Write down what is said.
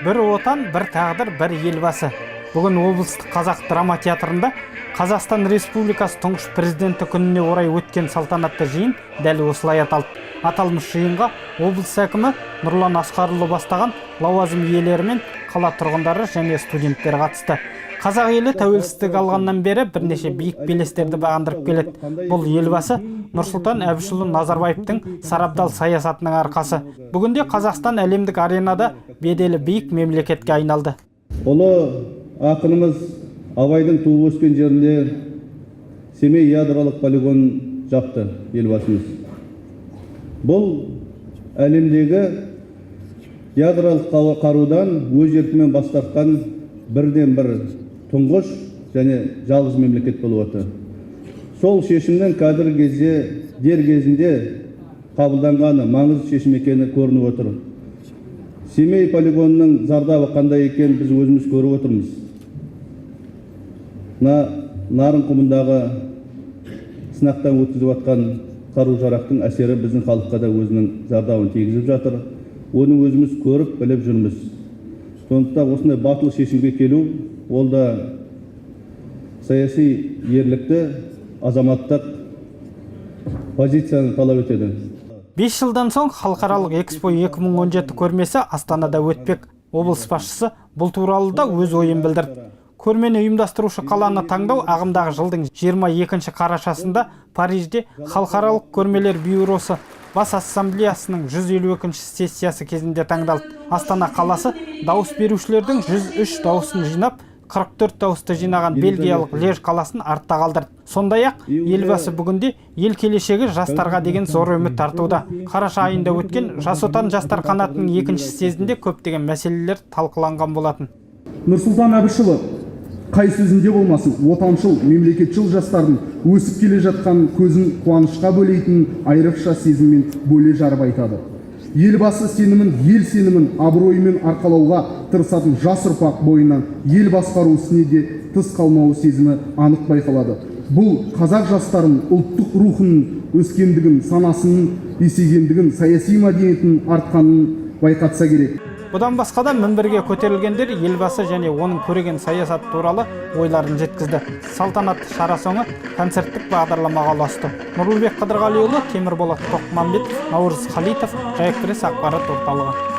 Бір отан, бір тағдыр, бір елбасы. Бүгін облыстық қазақ драма театрында Қазақстан Республикасы тұңғыш президенті күніне орай өткен салтанатты жиын дәл осылай аталды. Аталмыш жиынға облыс әкімі Нұрлан Асқарұлы бастаған лауазым иелері мен қала тұрғындары және студенттер қатысты. Қазақ елі тәуелсіздік алғаннан бері бірнеше биік белестерді бағындырып келеді. Бұл елбасы Нұрсұлтан Әбішұлы Назарбаевтың сарабдал саясатының арқасы. Бүгінде Қазақстан әлемдік аренада беделі биік мемлекетке айналды. Ұлы ақынымыз Абайдың туып өскен жерінде Семей ядролық полигонын жапты елбасымыз. Бұл әлемдегі ядролық қарудан өз еркімен бас тартқан бірден бір тұңғыш және жалғыз мемлекет болып отыр. Сол шешімнің қазіргі кезде дер кезінде қабылданғаны маңызды шешім екені көрініп отыр. Семей полигонының зардабы қандай екенін біз өзіміз көріп отырмыз. Нарын құмындағы сынақтан өткізіп жатқан қару-жарақтың әсері біздің халыққа да өзінің зардабын тигізіп жатыр. Оны өзіміз көріп, біліп жүрміз. Сондықтан осындай батыл шешімге келу, ол да саяси ерлікті, азаматтық позицияны талап етеді. 5 жылдан соң халықаралық Экспо 2017 көрмесі Астанада өтпек. Облыс басшысы бұл туралы да өз ойын білдірді. Көрмені ұйымдастырушы қаланы таңдау ағымдағы жылдың 22 қарашасында Парижде халықаралық көрмелер бюросы Бас ассамблеясының 152 сессиясы кезінде таңдалды. Астана қаласы дауыс берушілердің 103 дауысын жинап, 44 дауысты жинаған Бельгиялық Леж қаласын артта қалдырды. Сондай-ақ елбасы бүгінде ел келешегі жастарға деген зор үміт артуда. Қараша айында өткен Жас отан жастар қанатының 2-ші съезінде көптеген мәселелер талқыланған болатын. Нұрсұлтан Әбішұлы қай сөзінде болмасын, отаншыл, мемлекетшіл жастардың өсіп келе жатқан көзін қуанышқа бөлейтін айрықша сезіммен бөле жарып айтады. Елбасы сенімін, ел сенімін абыроймен арқалауға тырысатын жас ұрпақ бойынан ел басқару ісіне де тыс қалмауы сезімі анық байқалады. Бұл қазақ жастарының ұлттық рухының өскендігін, санасының есейгендігін, саяси мәдениетін артқанын байқатса керек. Бұдан басқа да мінберге көтерілгендер елбасы және оның көреген саясат туралы ойларын жеткізді. Салтанатты шара соңы концерттік бағдарламаға ұласты. Нұрлыбек Қыдырғалиұлы, Темірболат Тоқмамбетов, Наурыз Қалитов, Жайық Пресс ақпарат орталығы.